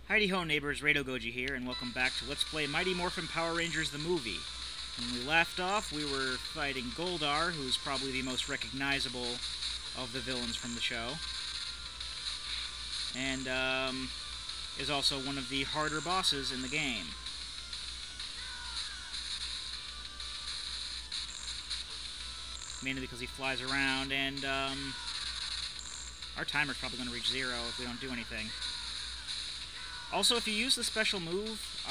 Heidi ho neighbors, Rado Goji here, and welcome back to Let's Play Mighty Morphin Power Rangers the movie. When we left off, we were fighting Goldar, who's probably the most recognizable of the villains from the show. And, is also one of the harder bosses in the game. Mainly because he flies around, and, our timer's probably going to reach 0 if we don't do anything. Also, if you use the special move,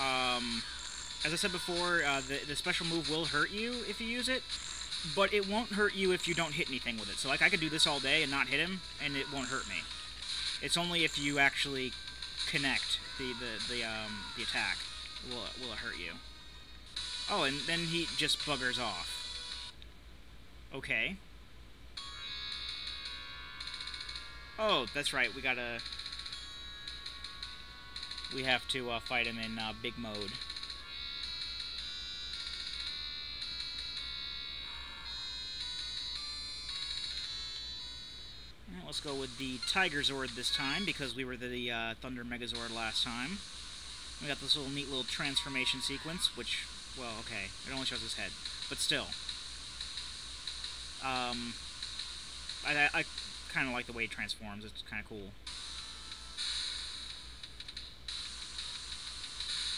as I said before, the special move will hurt you if you use it, but it won't hurt you if you don't hit anything with it. So, like, I could do this all day and not hit him, and it won't hurt me. It's only if you actually connect the attack will it hurt you. Oh, and then he just buggers off. Okay. Oh, that's right, we have to fight him in big mode. And let's go with the Tigerzord this time, because we were the Thunder Megazord last time. We got this neat little transformation sequence, which, well, okay, it only shows his head, but still. I kind of like the way he transforms. It's kind of cool.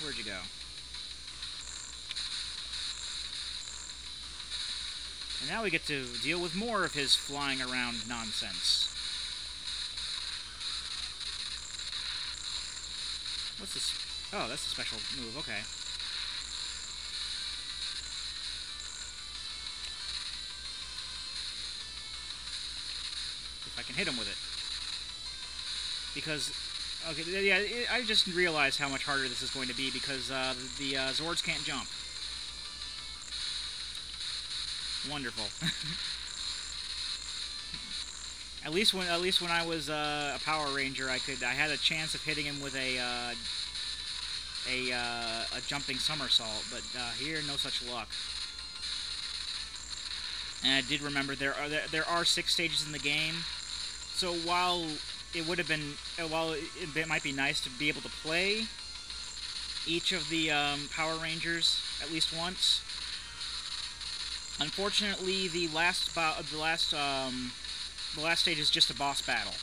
Where'd you go? And now we get to deal with more of his flying around nonsense. What's this? Oh, that's a special move. Okay. If I can hit him with it. Because... okay, yeah, I just realized how much harder this is going to be because the Zords can't jump. Wonderful. At least when I was a Power Ranger, I had a chance of hitting him with a jumping somersault, but here, no such luck. And I did remember there are 6 stages in the game, so while it would have been, while it might be nice to be able to play each of the Power Rangers at least once, unfortunately, the last stage is just a boss battle.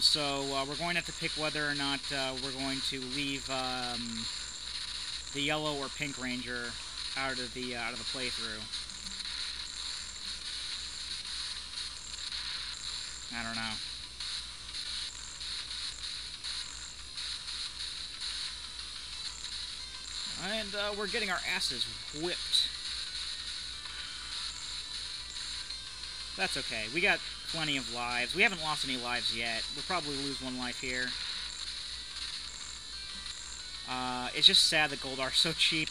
So we're going to have to pick whether or not we're going to leave the yellow or pink Ranger out of the playthrough. I don't know. And we're getting our asses whipped. That's okay. We got plenty of lives. We haven't lost any lives yet. We'll probably lose 1 life here. It's just sad that Goldar's so cheap.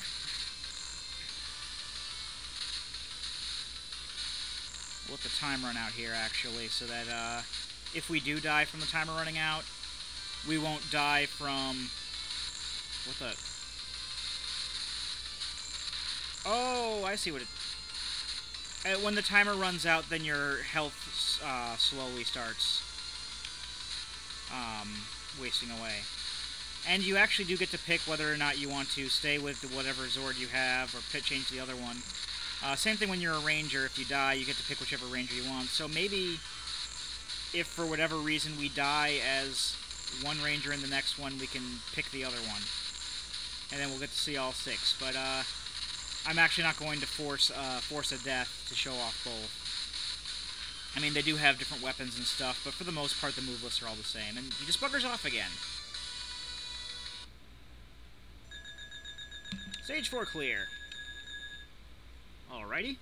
We'll let the time run out here, actually, so that if we do die from the timer running out, we won't die from... what the... oh, I see what it... when the timer runs out, then your health slowly starts wasting away. And you actually do get to pick whether or not you want to stay with whatever Zord you have, or change to the other one. Same thing when you're a Ranger. If you die, you get to pick whichever Ranger you want. So maybe, if for whatever reason we die as one Ranger in the next one, we can pick the other one. And then we'll get to see all 6. But, I'm actually not going to force a death to show off both. I mean, they do have different weapons and stuff, but for the most part, the move lists are all the same. And he just buggers off again. Stage 4 clear. Alrighty.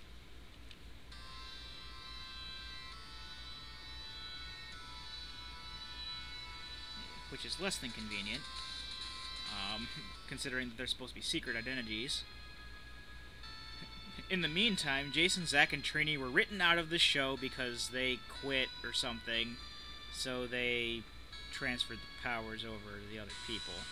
Which is less than convenient, considering that they're supposed to be secret identities. In the meantime, Jason, Zach, and Trini were written out of the show because they quit or something, so they transferred the powers over to the other people.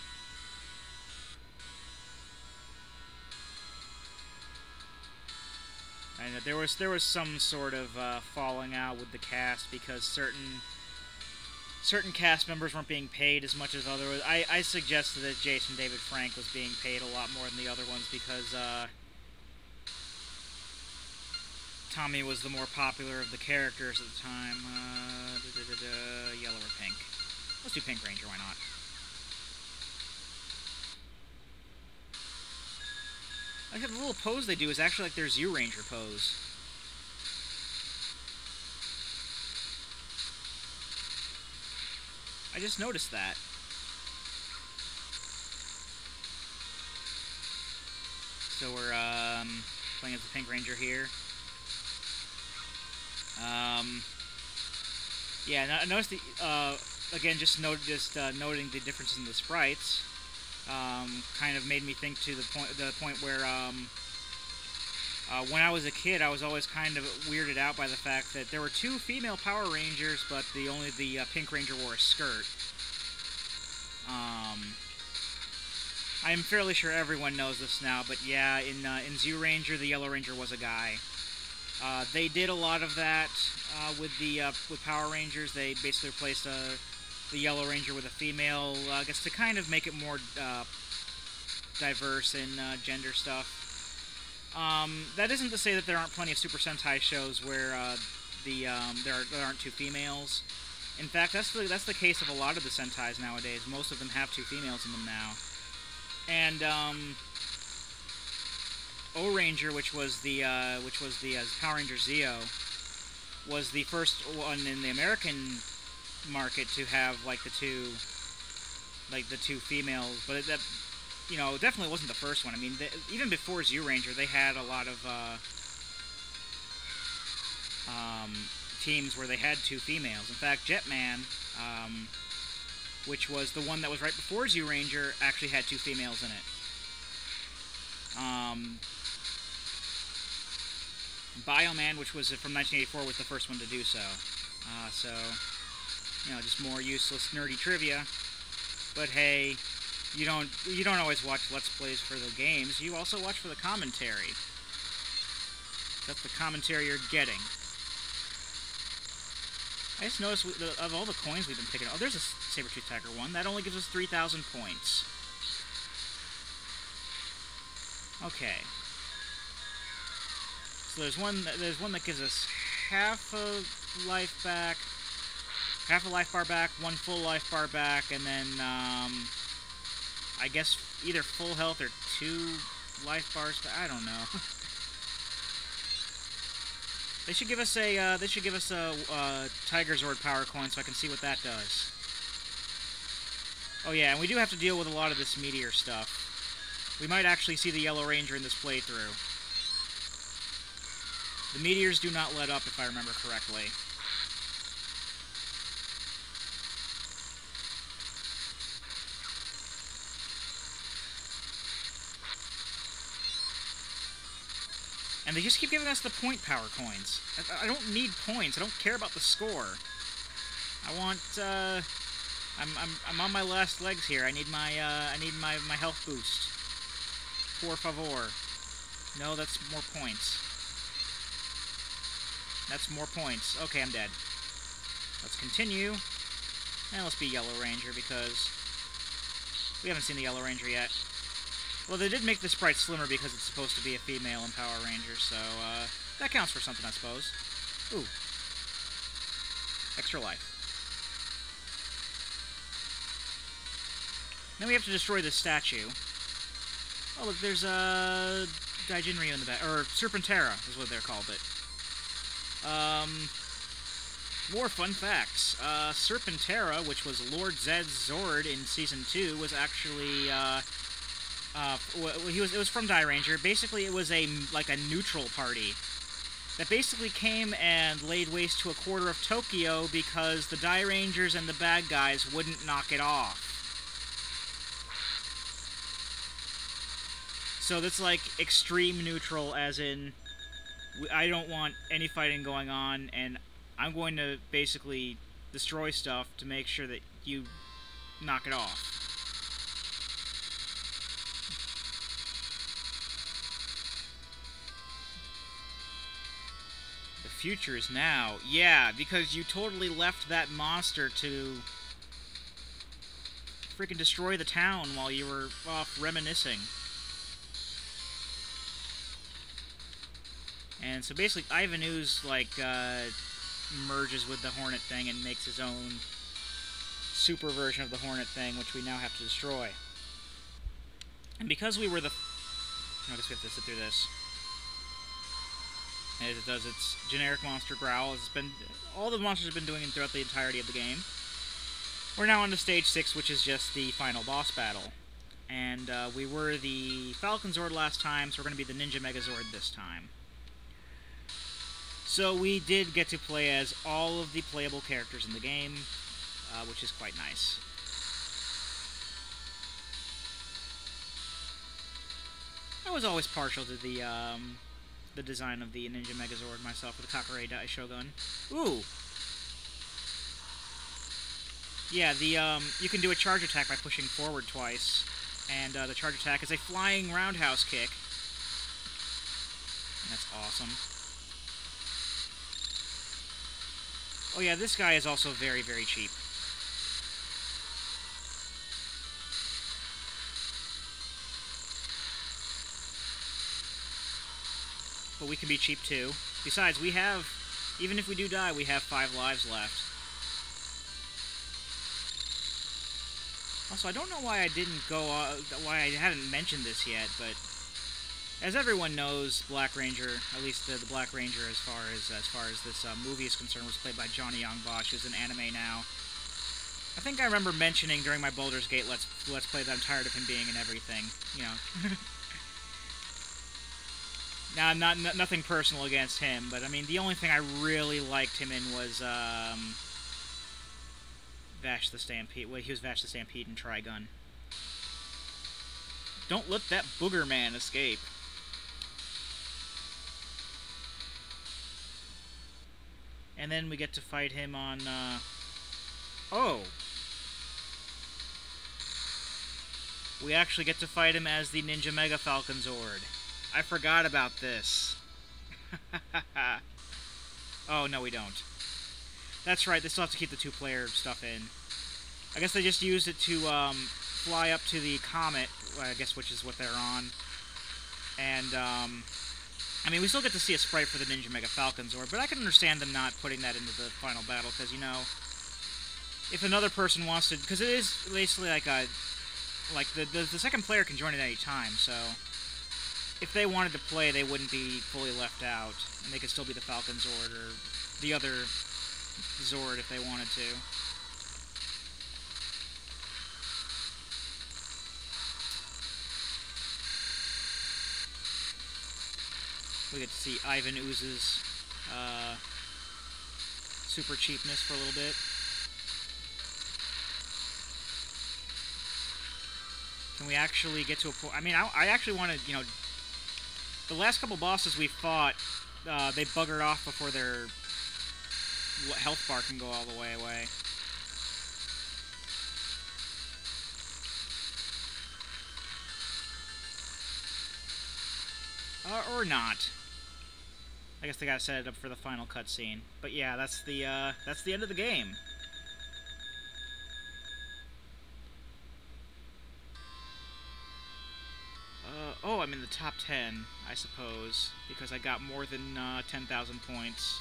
And there was some sort of falling out with the cast because certain cast members weren't being paid as much as others. I suggested that Jason David Frank was being paid a lot more than the other ones because Tommy was the more popular of the characters at the time. Yellow or pink? Let's do Pink Ranger, why not? I think the little pose they do is actually like their Zoo Ranger pose. I just noticed that. So we're playing as the Pink Ranger here. Yeah, I noticed the again, just noting the differences in the sprites. Kind of made me think to the point where when I was a kid, I was always kind of weirded out by the fact that there were 2 female Power Rangers, but only the Pink Ranger wore a skirt. I'm fairly sure everyone knows this now, but yeah, in Zoo Ranger, the Yellow Ranger was a guy. They did a lot of that with Power Rangers. They basically replaced the Yellow Ranger with a female, I guess to kind of make it more diverse in gender stuff. That isn't to say that there aren't plenty of Super Sentai shows where there aren't 2 females. In fact, that's the case of a lot of the Sentais nowadays. Most of them have 2 females in them now. And O-Ranger, which was the Power Ranger Zeo, was the first one in the American market to have like the two females, but that definitely wasn't the first one. I mean, even before Zoo Ranger, they had a lot of teams where they had 2 females. In fact, Jetman, which was the one that was right before Zoo Ranger, actually had 2 females in it. Bioman, which was from 1984, was the first one to do so. So, just more useless nerdy trivia. But hey, you don't always watch Let's Plays for the games. You also watch for the commentary. That's the commentary you're getting. I just noticed of all the coins we've been picking up. Oh, there's a Saber-Tooth Tiger one. That only gives us 3,000 points. Okay. So there's one that gives us half a life bar back, 1 full life bar back, and then I guess either full health or 2 life bars. I don't know. They should give us a Megazord power coin so I can see what that does. Oh yeah, and we do have to deal with a lot of this meteor stuff. We might actually see the Yellow Ranger in this playthrough. The meteors do not let up, if I remember correctly. And they just keep giving us the point power coins. I don't need points. I don't care about the score. I want. I'm on my last legs here. I need my health boost. Por favor. No, that's more points. That's more points. Okay, I'm dead. Let's continue. And let's be Yellow Ranger because we haven't seen the Yellow Ranger yet. Well, they did make the sprite slimmer because it's supposed to be a female in Power Rangers, so that counts for something, I suppose. Ooh. Extra life. Then we have to destroy this statue. Oh, look, there's a Daijinryu in the back, or Serpentera is what they're called. But more fun facts. Serpentera, which was Lord Zed's Zord in Season 2, was actually it was from Dairanger. Basically, it was like a neutral party that basically came and laid waste to a quarter of Tokyo because the Dairangers and the bad guys wouldn't knock it off. So that's like extreme neutral, as in I don't want any fighting going on, and I'm going to basically destroy stuff to make sure that you knock it off. future is now. Yeah, because you totally left that monster to freaking destroy the town while you were off reminiscing. And so basically, Ivan Ooze, like, merges with the Hornet thing and makes his own super version of the Hornet thing, which we now have to destroy. And because we were the... I guess we have to sit through this. As it does its generic monster growl, as it's been... all the monsters have been doing it throughout the entirety of the game. We're now on to Stage 6, which is just the final boss battle. And we were the Falcon Zord last time, so we're going to be the Ninja Megazord this time. So we did get to play as all of the playable characters in the game, which is quite nice. I was always partial to the design of the Ninja Megazord myself with the Kakurai Dai Shogun. Ooh! Yeah, you can do a charge attack by pushing forward twice, and the charge attack is a flying roundhouse kick. And that's awesome. Oh yeah, this guy is also very, very cheap. But we can be cheap too. Besides, we have, even if we do die, we have 5 lives left. Also, I don't know why I didn't go, why I haven't mentioned this yet, but as everyone knows, Black Ranger, at least the Black Ranger as far as this movie is concerned, was played by Johnny Young Bosch, who's in anime now. I think I remember mentioning during my Baldur's Gate Let's Play that I'm tired of him being in everything, you know. Now, nothing personal against him, but I mean, the only thing I really liked him in was Vash the Stampede. Well, he was Vash the Stampede in Trigun. Don't let that booger man escape. And then we get to fight him on, oh! We actually get to fight him as the Ninja Mega Falcon Zord. I forgot about this. Oh, no we don't. That's right, they still have to keep the 2-player stuff in. I guess they just used it to, fly up to the comet, I guess, which is what they're on. And, I mean, we still get to see a sprite for the Ninja Mega Falcon Zord, but I can understand them not putting that into the final battle, because, you know, if another person wants to... Because it is basically like a... Like, the second player can join at any time, so... If they wanted to play, they wouldn't be fully left out, and they could still be the Falcon Zord, or the other Zord if they wanted to. We get to see Ivan Ooze's super cheapness for a little bit. Can we actually get to a point... I mean, I actually want to, you know... The last couple bosses we fought, they buggered off before their health bar can go all the way away. Or not. I guess they gotta set it up for the final cutscene. But yeah, that's the end of the game. Oh, I'm in the top 10, I suppose, because I got more than 10,000 points.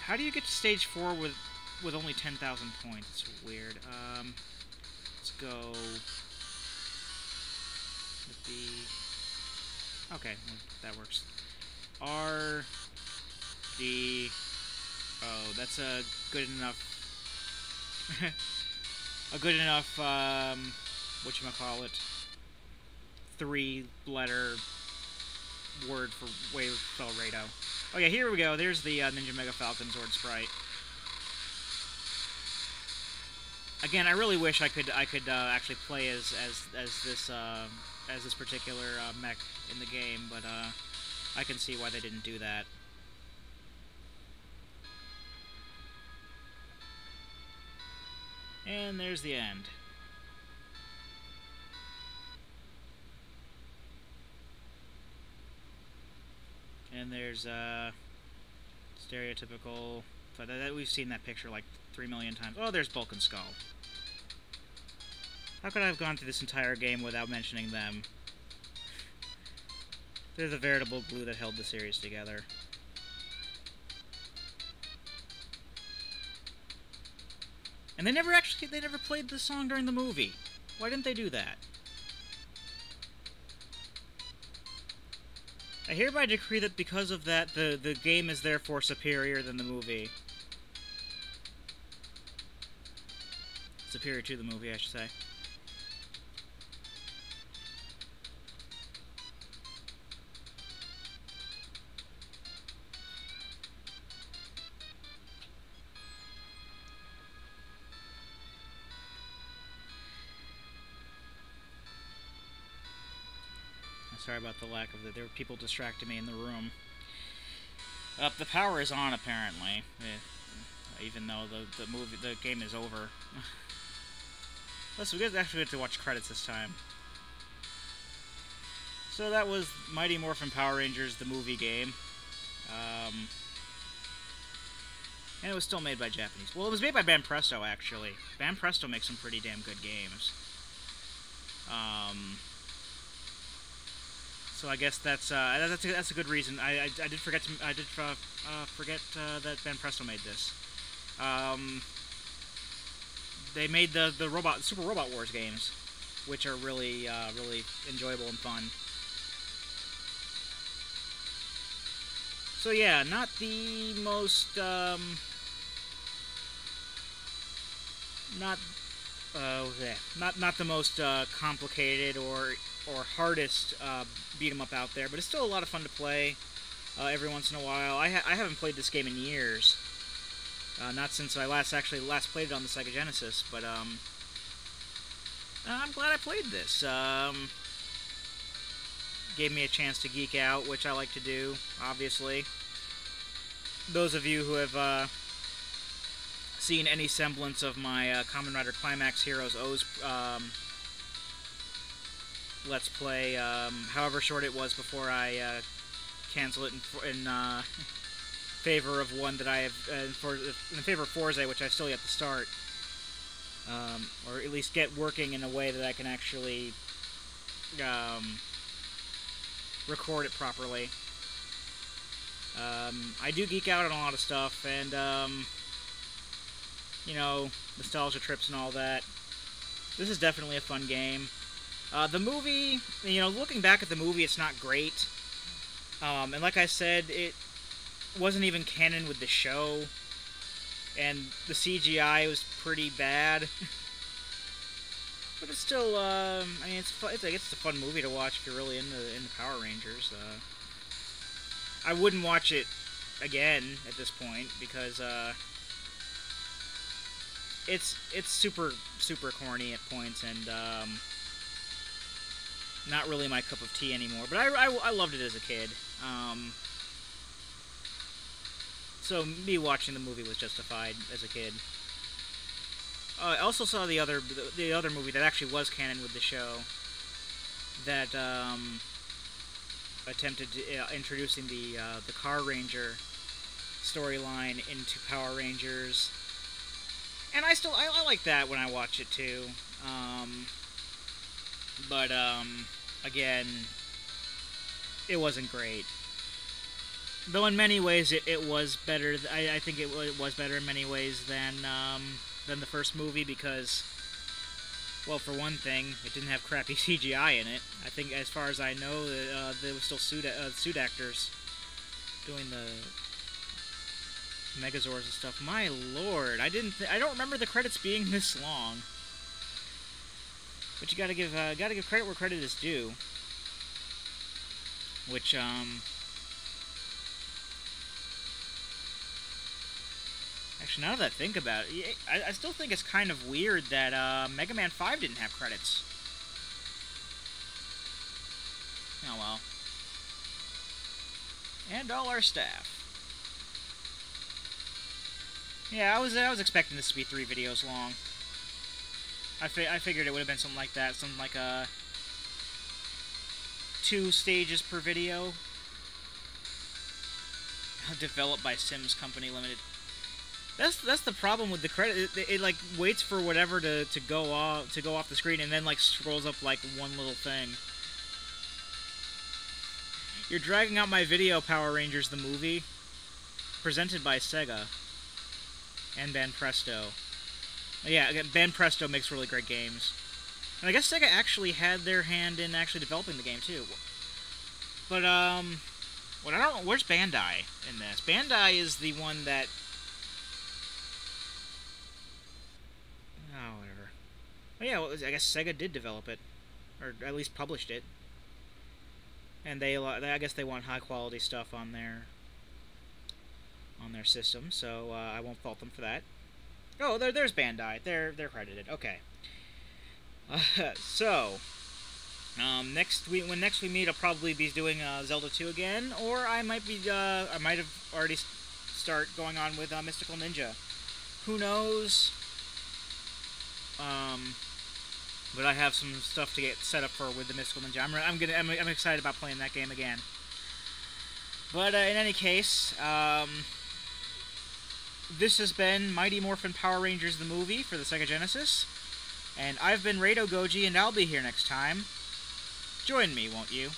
How do you get to stage 4 with only 10,000 points? It's weird. Let's go with the... Okay, well, that works. R, D... Oh, that's a good enough... a good enough, whatchamacallit, 3-letter word for Wave Felrado. Oh yeah, here we go. There's the Ninja Mega Falcon Zord sprite. Again, I really wish I could actually play as this particular mech in the game, but I can see why they didn't do that. And there's the end. And there's stereotypical, but we've seen that picture like 3 million times. Oh, there's Bulk and Skull. How could I have gone through this entire game without mentioning them? They're the veritable glue that held the series together. And they never played the song during the movie. Why didn't they do that? I hereby decree that because of that, the game is therefore superior than the movie. Superior to the movie, I should say. Sorry about the lack of that. There were people distracting me in the room. The power is on, apparently. Even though the game is over. Listen, we actually get to watch credits this time. So that was Mighty Morphin Power Rangers, the movie game. And it was still made by Japanese. Well, it was made by Banpresto, actually. Banpresto makes some pretty damn good games. So I guess that's a good reason. I did forget that Banpresto made this. They made the Super Robot Wars games, which are really enjoyable and fun. So yeah, not the most not the most complicated or hardest beat 'em up out there, but it's still a lot of fun to play every once in a while. I haven't played this game in years, not since I last played it on the Sega Genesis, but I'm glad I played this. Gave me a chance to geek out, which I like to do, obviously. Those of you who have seen any semblance of my Kamen Rider Climax Heroes O's Let's Play, however short it was before I cancel it in favor of one that I have, in favor of Forza, which I still yet to start, or at least get working in a way that I can actually record it properly. I do geek out on a lot of stuff, and you know, nostalgia trips and all that. This is definitely a fun game. The movie, you know, looking back at the movie, it's not great. And like I said, it wasn't even canon with the show. And the CGI was pretty bad. But it's still, I mean, it's a fun movie to watch if you're really into Power Rangers. I wouldn't watch it again at this point, because it's super corny at points, and not really my cup of tea anymore. But I loved it as a kid. So me watching the movie was justified as a kid. I also saw the other movie that actually was canon with the show, that attempted to, introducing the Car Ranger storyline into Power Rangers, and I like that when I watch it too. But again, it wasn't great. Though in many ways it was better. I think it was better in many ways than the first movie, because, well, for one thing, it didn't have crappy CGI in it. I think, as far as I know, there were still suit actors doing the Megazords and stuff. My lord, I don't remember the credits being this long. But you gotta give credit where credit is due. Which actually, now that I think about it, I still think it's kind of weird that Mega Man 5 didn't have credits. Oh well. And all our staff. Yeah, I was expecting this to be 3 videos long. I figured it would have been something like that, something like 2 stages per video. Developed by Sims Company Limited. That's the problem with the credit. It like waits for whatever to go off the screen, and then like scrolls up like one little thing. You're dragging out my video, Power Rangers the movie, presented by Sega and Banpresto. Yeah, again, Banpresto makes really great games, and I guess Sega actually had their hand in actually developing the game too. But what I don't know, where's Bandai in this? Bandai is the one that. Oh, whatever. Oh yeah, well, I guess Sega did develop it, or at least published it. And I guess they want high quality stuff on their system, so I won't fault them for that. Oh, there's Bandai. They're credited. Okay. So when next we meet, I'll probably be doing Zelda 2 again, or I might have already start going on with Mystical Ninja. Who knows? But I have some stuff to get set up for with the Mystical Ninja. I'm excited about playing that game again. But in any case, this has been Mighty Morphin Power Rangers the movie for the Sega Genesis, and I've been Rado Goji, and I'll be here next time. Join me, won't you?